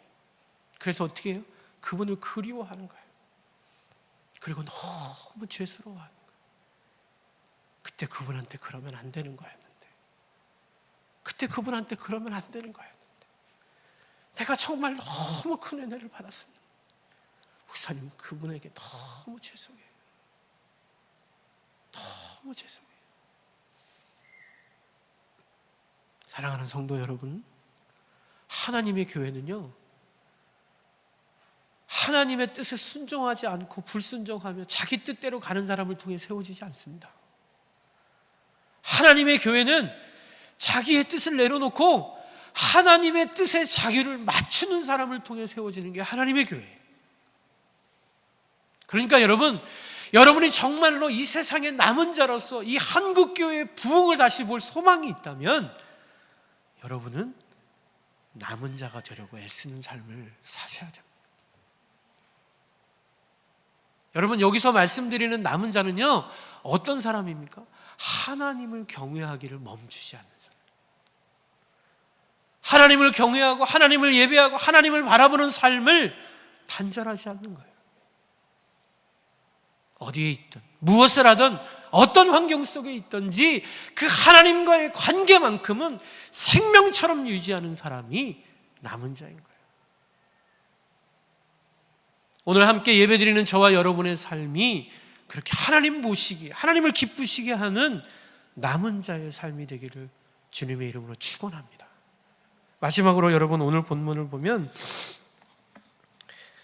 그래서 어떻게 해요? 그분을 그리워하는 거예요. 그리고 너무 죄스러워하는 거예요. 그때 그분한테 그러면 안 되는 거였는데, 그때 그분한테 그러면 안 되는 거였는데, 내가 정말 너무 큰 은혜를 받았습니다. 목사님, 그분에게 너무 죄송해요. 너무 죄송해요. 사랑하는 성도 여러분, 하나님의 교회는요, 하나님의 뜻에 순종하지 않고 불순종하며 자기 뜻대로 가는 사람을 통해 세워지지 않습니다. 하나님의 교회는 자기의 뜻을 내려놓고 하나님의 뜻에 자기를 맞추는 사람을 통해 세워지는 게 하나님의 교회예요. 그러니까 여러분이 정말로 이 세상의 남은 자로서 이 한국교회의 부흥을 다시 볼 소망이 있다면 여러분은 남은 자가 되려고 애쓰는 삶을 사셔야 됩니다. 여러분, 여기서 말씀드리는 남은 자는요, 어떤 사람입니까? 하나님을 경외하기를 멈추지 않는 사람. 하나님을 경외하고 하나님을 예배하고 하나님을 바라보는 삶을 단절하지 않는 거예요. 어디에 있든 무엇을 하든 어떤 환경 속에 있든지 그 하나님과의 관계만큼은 생명처럼 유지하는 사람이 남은 자인 거예요. 오늘 함께 예배드리는 저와 여러분의 삶이 그렇게 하나님 보시기에, 하나님을 기쁘시게 하는 남은 자의 삶이 되기를 주님의 이름으로 축원합니다. 마지막으로 여러분, 오늘 본문을 보면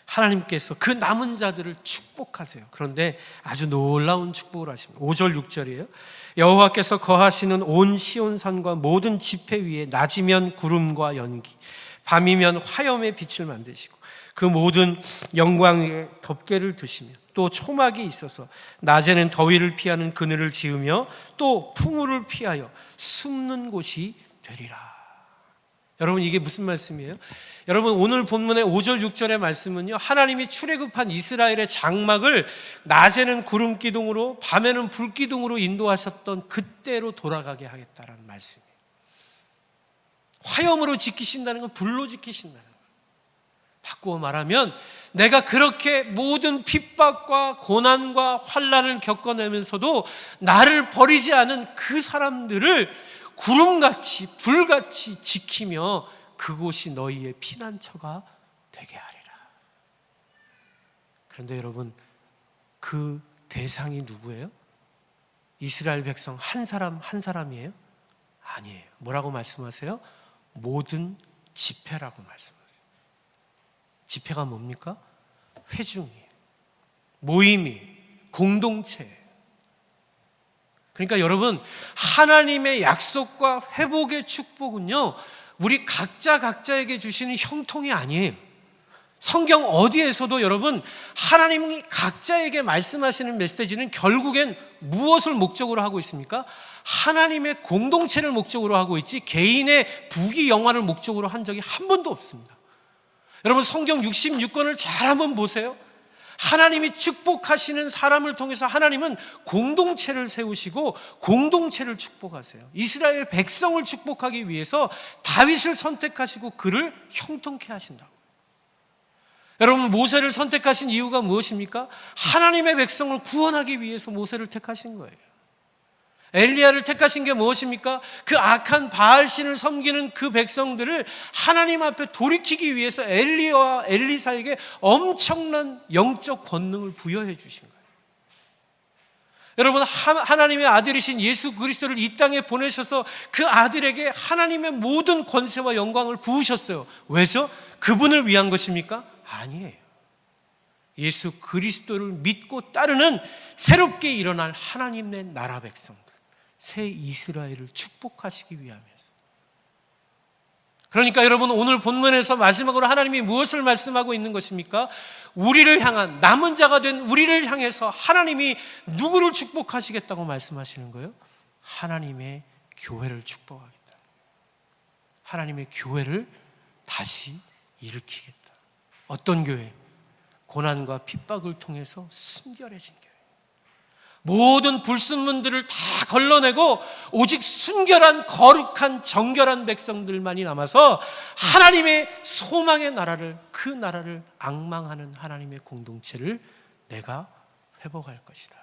하나님께서 그 남은 자들을 축복하세요. 그런데 아주 놀라운 축복을 하십니다. 5절 6절이에요. 여호와께서 거하시는 온 시온산과 모든 지폐 위에 낮이면 구름과 연기, 밤이면 화염의 빛을 만드시고 그 모든 영광 위에 덮개를 두시며 또 초막이 있어서 낮에는 더위를 피하는 그늘을 지으며 또 풍우를 피하여 숨는 곳이 되리라. 여러분, 이게 무슨 말씀이에요? 여러분, 오늘 본문의 5절 6절의 말씀은요, 하나님이 출애굽한 이스라엘의 장막을 낮에는 구름 기둥으로 밤에는 불 기둥으로 인도하셨던 그때로 돌아가게 하겠다라는 말씀이에요. 화염으로 지키신다는 건 불로 지키신다는 거예요. 바꾸어 말하면 내가 그렇게 모든 핍박과 고난과 환난을 겪어내면서도 나를 버리지 않은 그 사람들을 구름같이 불같이 지키며 그곳이 너희의 피난처가 되게 하리라. 그런데 여러분, 그 대상이 누구예요? 이스라엘 백성 한 사람 한 사람이에요? 아니에요. 뭐라고 말씀하세요? 모든 지폐라고 말씀하세요. 지폐가 뭡니까? 회중이에요. 모임이에요. 공동체예요. 그러니까 여러분, 하나님의 약속과 회복의 축복은요, 우리 각자에게 주시는 형통이 아니에요. 성경 어디에서도 여러분, 하나님이 각자에게 말씀하시는 메시지는 결국엔 무엇을 목적으로 하고 있습니까? 하나님의 공동체를 목적으로 하고 있지 개인의 부귀 영화를 목적으로 한 적이 한 번도 없습니다. 여러분, 성경 66권을 잘 한번 보세요. 하나님이 축복하시는 사람을 통해서 하나님은 공동체를 세우시고 공동체를 축복하세요. 이스라엘 백성을 축복하기 위해서 다윗을 선택하시고 그를 형통케 하신다고. 여러분, 모세를 선택하신 이유가 무엇입니까? 하나님의 백성을 구원하기 위해서 모세를 택하신 거예요. 엘리야를 택하신 게 무엇입니까? 그 악한 바알신을 섬기는 그 백성들을 하나님 앞에 돌이키기 위해서 엘리야와 엘리사에게 엄청난 영적 권능을 부여해 주신 거예요. 여러분, 하나님의 아들이신 예수 그리스도를 이 땅에 보내셔서 그 아들에게 하나님의 모든 권세와 영광을 부으셨어요. 왜죠? 그분을 위한 것입니까? 아니에요. 예수 그리스도를 믿고 따르는 새롭게 일어날 하나님의 나라 백성들, 새 이스라엘을 축복하시기 위함이었어요. 그러니까 여러분, 오늘 본문에서 마지막으로 하나님이 무엇을 말씀하고 있는 것입니까? 우리를 향한, 남은 자가 된 우리를 향해서 하나님이 누구를 축복하시겠다고 말씀하시는 거예요? 하나님의 교회를 축복하겠다. 하나님의 교회를 다시 일으키겠다. 어떤 교회? 고난과 핍박을 통해서 순결해진 교회. 모든 불순물들을 다 걸러내고 오직 순결한 거룩한 정결한 백성들만이 남아서 하나님의 소망의 나라를, 그 나라를 앙망하는 하나님의 공동체를 내가 회복할 것이다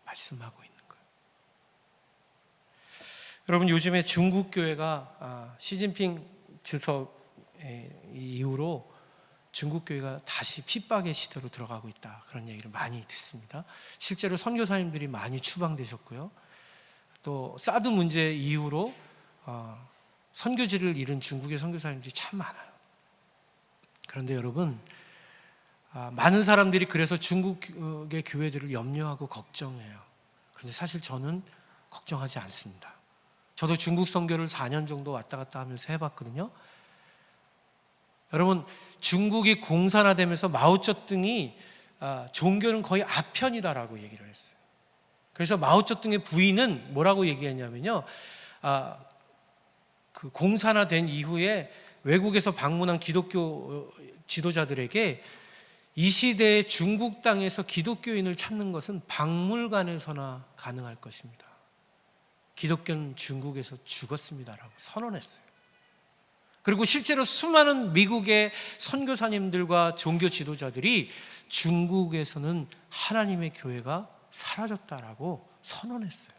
말씀하고 있는 거예요. 여러분, 요즘에 중국 교회가 시진핑 주석 이후로 중국 교회가 다시 핍박의 시대로 들어가고 있다, 그런 얘기를 많이 듣습니다. 실제로 선교사님들이 많이 추방되셨고요. 또 사드 문제 이후로 선교지를 잃은 중국의 선교사님들이 참 많아요. 그런데 여러분, 많은 사람들이 그래서 중국의 교회들을 염려하고 걱정해요. 그런데 사실 저는 걱정하지 않습니다. 저도 중국 선교를 4년 정도 왔다 갔다 하면서 해봤거든요. 여러분, 중국이 공산화되면서 마오쩌둥이 종교는 거의 아편이다라고 얘기를 했어요. 그래서 마오쩌둥의 부인은 뭐라고 얘기했냐면요, 그 공산화된 이후에 외국에서 방문한 기독교 지도자들에게 이 시대에 중국 땅에서 기독교인을 찾는 것은 박물관에서나 가능할 것입니다. 기독교는 중국에서 죽었습니다라고 선언했어요. 그리고 실제로 수많은 미국의 선교사님들과 종교 지도자들이 중국에서는 하나님의 교회가 사라졌다라고 선언했어요.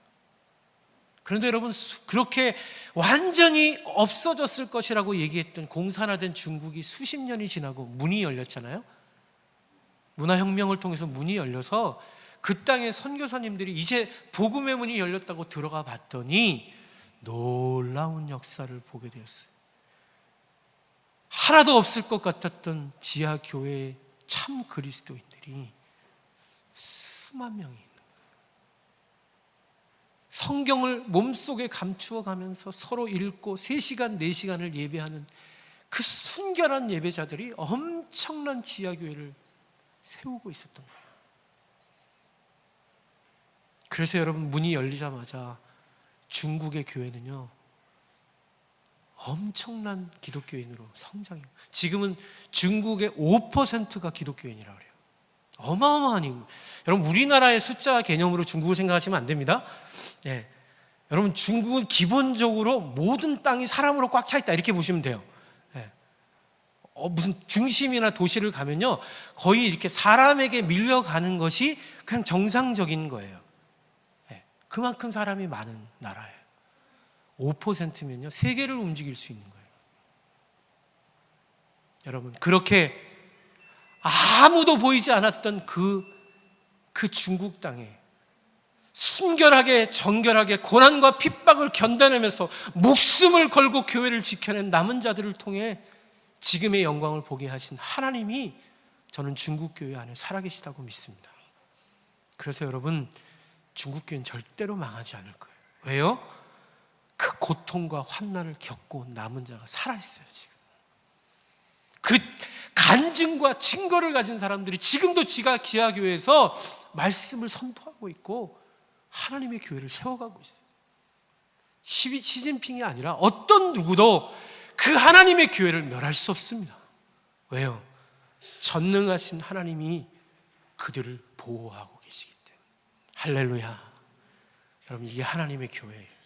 그런데 여러분, 그렇게 완전히 없어졌을 것이라고 얘기했던 공산화된 중국이 수십 년이 지나고 문이 열렸잖아요. 문화혁명을 통해서 문이 열려서 그 땅의 선교사님들이 이제 복음의 문이 열렸다고 들어가 봤더니 놀라운 역사를 보게 되었어요. 하나도 없을 것 같았던 지하 교회의 참 그리스도인들이 수만 명이 있는 거예요. 성경을 몸속에 감추어 가면서 서로 읽고 3시간, 4시간을 예배하는 그 순결한 예배자들이 엄청난 지하교회를 세우고 있었던 거예요. 그래서 여러분, 문이 열리자마자 중국의 교회는요 엄청난 기독교인으로 성장해요. 지금은 중국의 5%가 기독교인이라고 그래요. 어마어마한. 여러분, 우리나라의 숫자 개념으로 중국을 생각하시면 안 됩니다. 예. 여러분, 중국은 기본적으로 모든 땅이 사람으로 꽉 차 있다, 이렇게 보시면 돼요. 예. 무슨 중심이나 도시를 가면요 거의 이렇게 사람에게 밀려가는 것이 그냥 정상적인 거예요. 예. 그만큼 사람이 많은 나라예요. 5%면요 세계를 움직일 수 있는 거예요. 여러분, 그렇게 아무도 보이지 않았던 그 중국 땅에 순결하게 정결하게 고난과 핍박을 견뎌내면서 목숨을 걸고 교회를 지켜낸 남은 자들을 통해 지금의 영광을 보게 하신 하나님이 저는 중국 교회 안에 살아계시다고 믿습니다. 그래서 여러분, 중국 교회는 절대로 망하지 않을 거예요. 왜요? 그 고통과 환난을 겪고 온 남은 자가 살아있어요. 지금 그 간증과 증거를 가진 사람들이 지금도 기아교회에서 말씀을 선포하고 있고 하나님의 교회를 세워가고 있어요. 시진핑이 아니라 어떤 누구도 그 하나님의 교회를 멸할 수 없습니다. 왜요? 전능하신 하나님이 그들을 보호하고 계시기 때문에. 할렐루야. 여러분, 이게 하나님의 교회예요.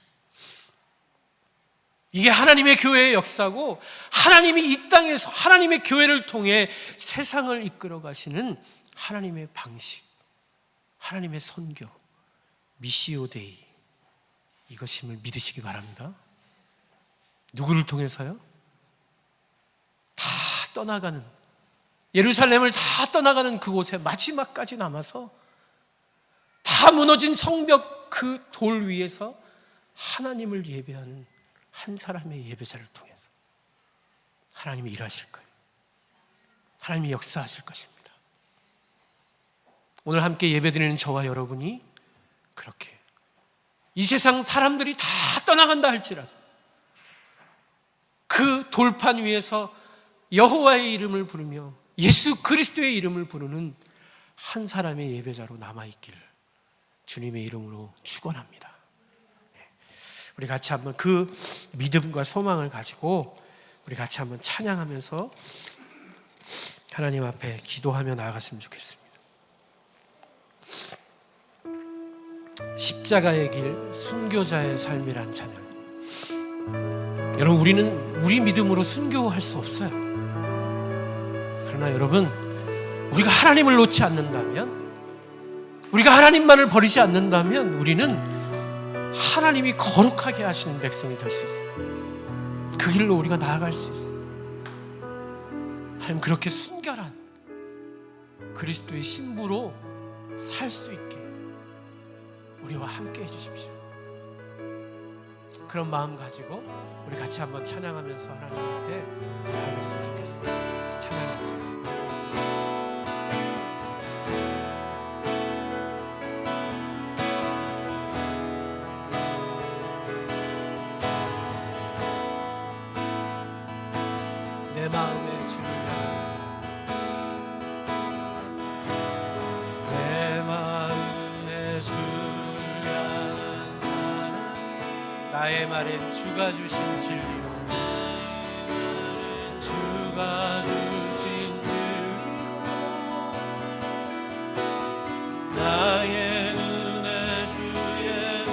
이게 하나님의 교회의 역사고, 하나님이 이 땅에서 하나님의 교회를 통해 세상을 이끌어 가시는 하나님의 방식, 하나님의 선교, 미시오 데이, 이것임을 믿으시기 바랍니다. 누구를 통해서요? 다 떠나가는, 예루살렘을 다 떠나가는 그곳에 마지막까지 남아서 다 무너진 성벽 그 돌 위에서 하나님을 예배하는 한 사람의 예배자를 통해서 하나님이 일하실 거예요. 하나님이 역사하실 것입니다. 오늘 함께 예배드리는 저와 여러분이 그렇게 이 세상 사람들이 다 떠나간다 할지라도 그 돌판 위에서 여호와의 이름을 부르며 예수 그리스도의 이름을 부르는 한 사람의 예배자로 남아있기를 주님의 이름으로 축원합니다. 우리 같이 한번 그 믿음과 소망을 가지고 우리 같이 한번 찬양하면서 하나님 앞에 기도하며 나아갔으면 좋겠습니다. 십자가의 길, 순교자의 삶이란 찬양. 여러분, 우리는 우리 믿음으로 순교할 수 없어요. 그러나 여러분, 우리가 하나님을 놓지 않는다면, 우리가 하나님만을 버리지 않는다면 우리는 하나님이 거룩하게 하시는 백성이 될 수 있습니다. 그 길로 우리가 나아갈 수 있어요. 하나님, 그렇게 순결한 그리스도의 신부로 살 수 있게 우리와 함께 해주십시오. 그런 마음 가지고 우리 같이 한번 찬양하면서 하나님 앞에 나아갔으면 좋겠습니다. 찬양하겠습니다. 내 마음에 주를 향해서, 내 마음에 주를 향한 사랑, 나의 말엔 주가 주신 진리로, 주가 주신 진리로, 나의 눈에 주의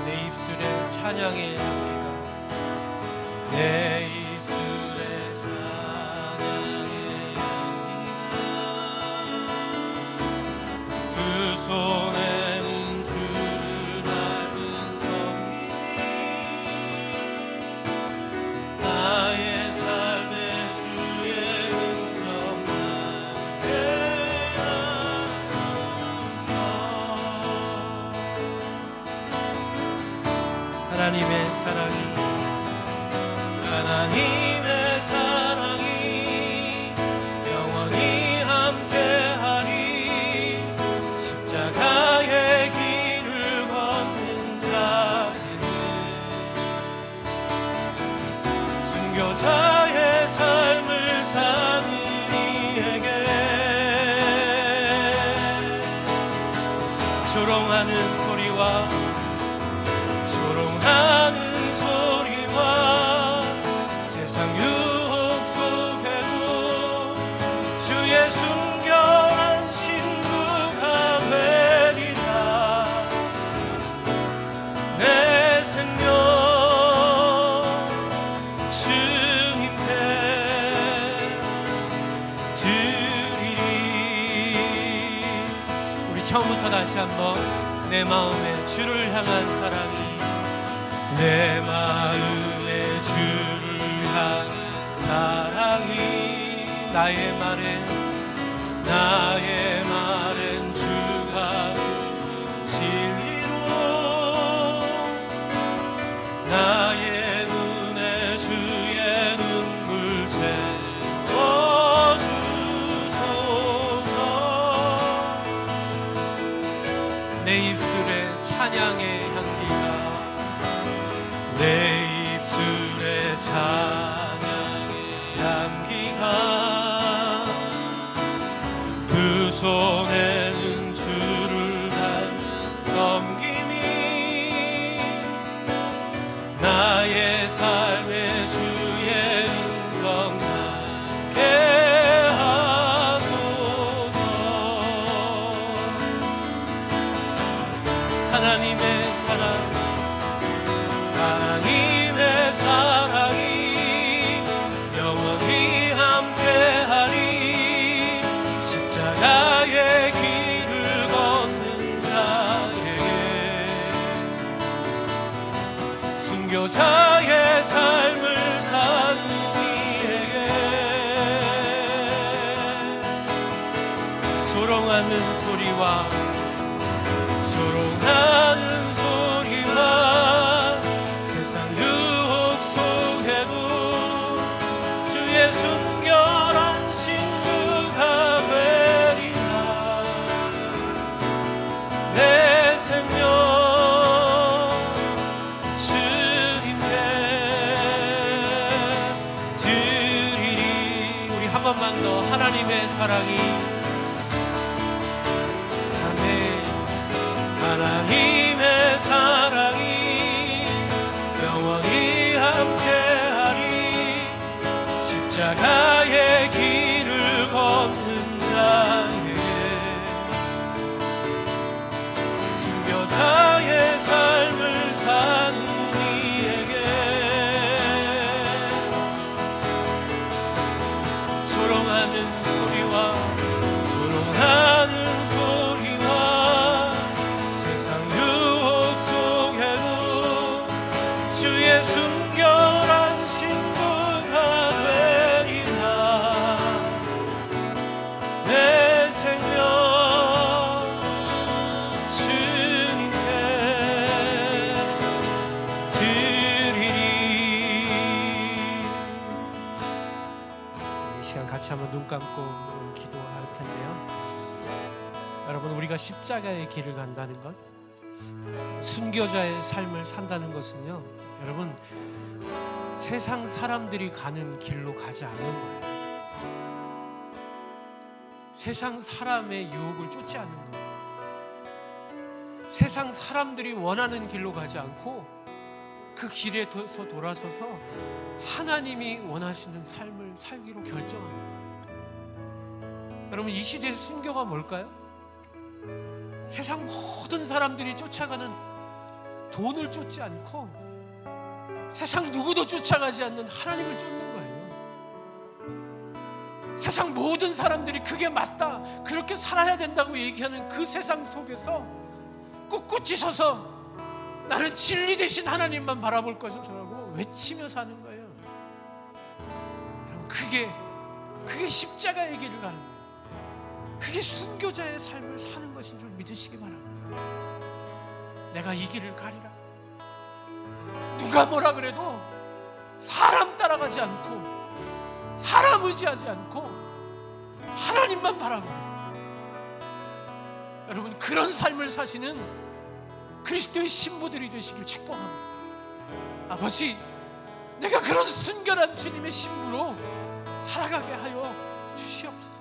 눈빛에 찬양의 향기가, 내 입술에 찬양의 향기가, 두 손에는 주를 닮은 성기, 나의 삶의 주의 음성만 하소서. 하나님의 사랑이, 하나님의 사랑이 영원히 함께하리. 십자가의 순교자의 삶을 사는 이에게 조롱하는 소리와 세상 유혹 속에도 주의 순결한 신부가 되리라. 내 생명 주님께 드리리. 우리 처음부터 다시 한번 내 마음에 주를 향한 사랑이, 내 마음에 주를 향한 사랑이, 나의 말엔 주가 진리로, 나의 눈에 주의 눈물 채워주소서. 내 입술에 찬양의 향기가, 내 입술에 찬양의 향기가, 두 손에는 주를 닮은 섬김이, 나의 삶에 주의 음성 나게 하소서. 하나님의 사랑이 영원히 함께하리. 십자가의 길을 걷는 자에게, 순교자의 삶을 사는 이에게 조롱하는 소리와 세상 유혹 속에도 주의 순결한 신부가 되리라. 내 생명 주님께 드리리. 우리 한 번만 더 하나님의 사랑이, 하나님의 사랑이 영원히 함께하리. 십자가의 길을 걷는 자에게, 순교자의 삶을 사는 이에게 조롱하는 소리와 주의 순결한 신부가 되리라. 내 생명 주님께 드리리. 이 시간 같이 한번 눈 감고 기도할 텐데요. 여러분, 우리가 십자가의 길을 간다는 것, 순교자의 삶을 산다는 것은요, 여러분, 세상 사람들이 가는 길로 가지 않는 거예요. 세상 사람의 유혹을 쫓지 않는 거예요. 세상 사람들이 원하는 길로 가지 않고 그 길에서 돌아서서 하나님이 원하시는 삶을 살기로 결정하는 거예요. 여러분, 이 시대의 순교가 뭘까요? 세상 모든 사람들이 쫓아가는 돈을 쫓지 않고 세상 누구도 쫓아가지 않는 하나님을 쫓는 거예요. 세상 모든 사람들이 그게 맞다, 그렇게 살아야 된다고 얘기하는 그 세상 속에서 꿋꿋이 서서 나는 진리 대신 하나님만 바라볼 것이라고 외치며 사는 거예요. 여러분, 그게 십자가의 길을 가는 거예요. 그게 순교자의 삶을 사는 것인 줄 믿으시기 바랍니다. 내가 이 길을 가리라. 누가 뭐라 그래도 사람 따라가지 않고 사람 의지하지 않고 하나님만 바라보고, 여러분, 그런 삶을 사시는 그리스도의 신부들이 되시길 축복합니다. 아버지, 내가 그런 순결한 주님의 신부로 살아가게 하여 주시옵소서.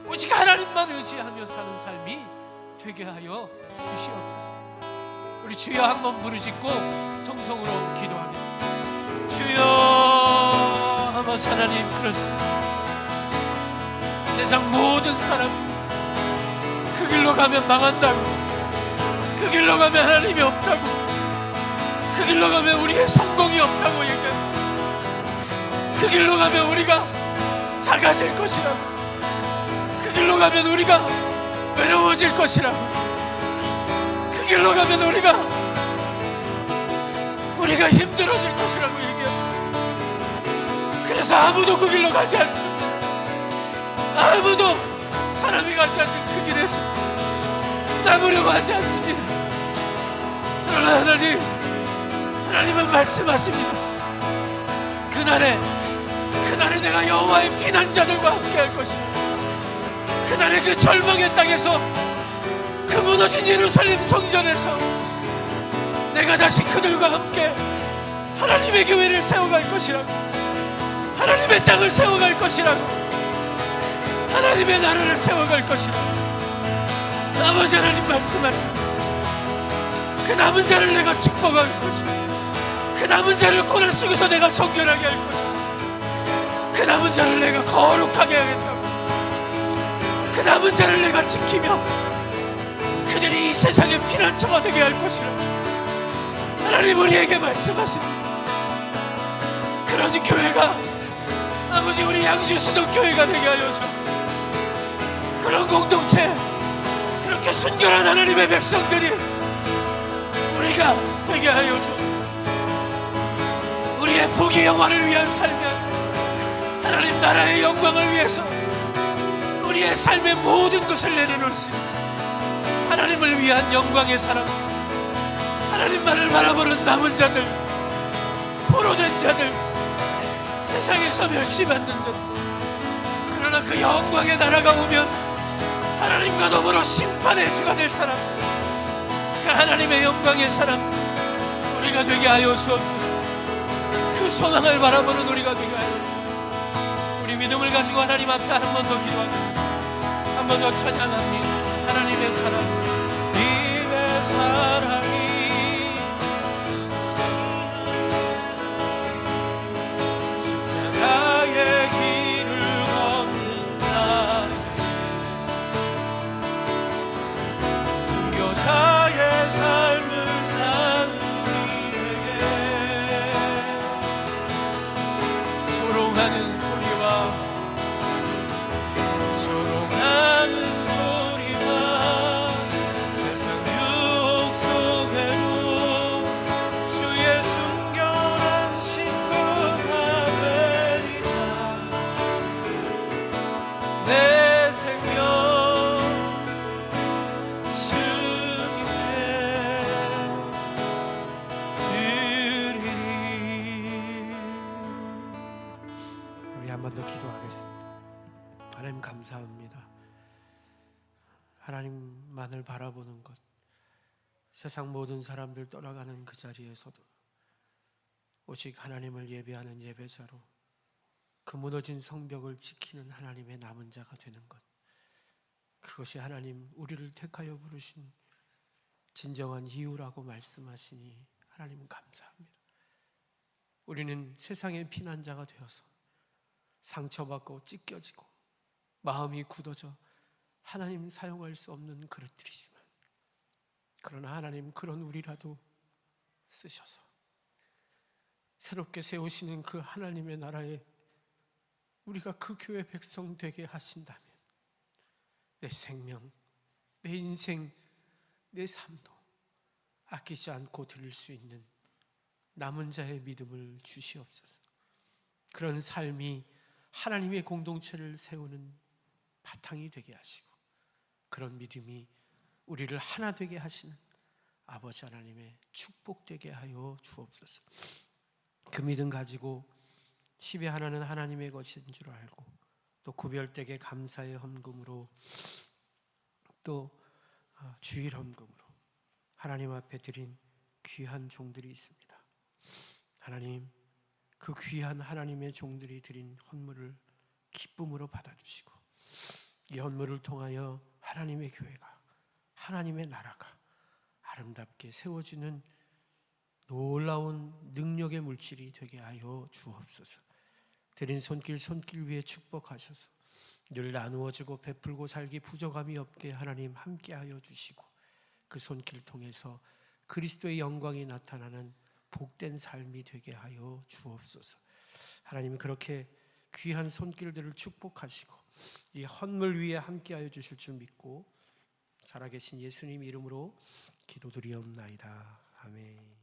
오직 하나님만 의지하며 사는 삶이 되게 하여 주시옵소서. 우리 주여 한번 부르짖고 정성으로 기도하겠습니다. 주여, 아버지 하나님, 그렇습니다. 세상 모든 사람 그 길로 가면 망한다고, 그 길로 가면 하나님이 없다고, 그 길로 가면 우리의 성공이 없다고 얘기합니다. 그 길로 가면 우리가 작아질 것이라고, 그 길로 가면 우리가 외로워질 것이라고, 그 길로 가면 우리가 힘들어질 것이라고 얘기합니다. 그래서 아무도 그 길로 가지 않습니다. 아무도 사람이 가지 않는 그 길에서 남으려고 하지 않습니다. 그러나 하나님은 말씀하십니다. 그날에 내가 여호와의 피난자들과 함께 할 것이다. 그날에 그 절망의 땅에서, 그 무너진 예루살렘 성전에서 내가 다시 그들과 함께 하나님의 교회를 세워갈 것이라고, 하나님의 땅을 세워갈 것이라고, 하나님의 나라를 세워갈 것이라고 아버지 하나님 말씀하십니다. 그 남은 자를 내가 축복할 것이고, 그 남은 자를 고난 속에서 내가 정결하게 할 것이고, 그 남은 자를 내가 거룩하게 하겠다고, 그 남은 자를 내가 지키며 그들이 이 세상의 피난처가 되게 할 것이라고 하나님 우리에게 말씀하십니다. 그런 교회가 아버지 우리 양주 수도교회가 되게 하여 주옵소서. 그런 공동체, 그렇게 순결한 하나님의 백성들이 우리가 되게 하여 주옵소서. 우리의 부귀 영화를 위한 삶이 아니라 하나님 나라의 영광을 위해서 우리의 삶의 모든 것을 내려놓을 수 있는 하나님을 위한 영광의 사랑, 하나님만을 바라보는 남은 자들, 포로된 자들, 세상에서 멸시받는 자들, 그러나 그 영광의 나라가 오면 하나님과 더불어 심판의 주가 될 사람, 그 하나님의 영광의 사람 우리가 되게 하여 주옵소서. 그 소망을 바라보는 우리가 되게 하여 주옵소서. 우리 믿음을 가지고 하나님 앞에 한 번 더 기도하겠습니다. 한 번 더 찬양합니다. 하나님의 사랑, 님의 사랑이 십자가의 길을 걷는 자에게, 순교자의 삶을 사는 이에게 조롱하는 소리와 세상 유혹 속에도 주의 순결한 신부가 되리라. 내 생명 주님께 드리리. 우리 한 번 더 기도하겠습니다. 하나님 감사합니다. 하나님만을 바라보는 것, 세상 모든 사람들 떠나가는 그 자리에서도 오직 하나님을 예배하는 예배자로 그 무너진 성벽을 지키는 하나님의 남은 자가 되는 것, 그것이 하나님 우리를 택하여 부르신 진정한 이유라고 말씀하시니 하나님 감사합니다. 우리는 세상의 피난자가 되어서 상처받고 찢겨지고 마음이 굳어져 하나님 사용할 수 없는 그릇들이지만, 그러나 하나님 그런 우리라도 쓰셔서 새롭게 세우시는 그 하나님의 나라에 우리가 그 교회 백성 되게 하신다면 내 생명, 내 인생, 내 삶도 아끼지 않고 드릴 수 있는 남은 자의 믿음을 주시옵소서. 그런 삶이 하나님의 공동체를 세우는 바탕이 되게 하시고, 그런 믿음이 우리를 하나 되게 하시는 아버지 하나님의 축복되게 하여 주옵소서. 그 믿음 가지고 10의 하나는 하나님의 것인 줄 알고, 또 구별되게 감사의 헌금으로, 또 주일 헌금으로 하나님 앞에 드린 귀한 종들이 있습니다. 하나님, 그 귀한 하나님의 종들이 드린 헌물을 기쁨으로 받아주시고 이 헌물을 통하여 하나님의 교회가, 하나님의 나라가 아름답게 세워지는 놀라운 능력의 물질이 되게 하여 주옵소서. 드린 손길 위에 축복하셔서 늘 나누어지고 베풀고 살기 부족함이 없게 하나님 함께하여 주시고 그 손길 통해서 그리스도의 영광이 나타나는 복된 삶이 되게 하여 주옵소서. 하나님이 그렇게 귀한 손길들을 축복하시고 이 헌물 위에 함께하여 주실 줄 믿고 살아계신 예수님 이름으로 기도드리옵나이다. 아멘.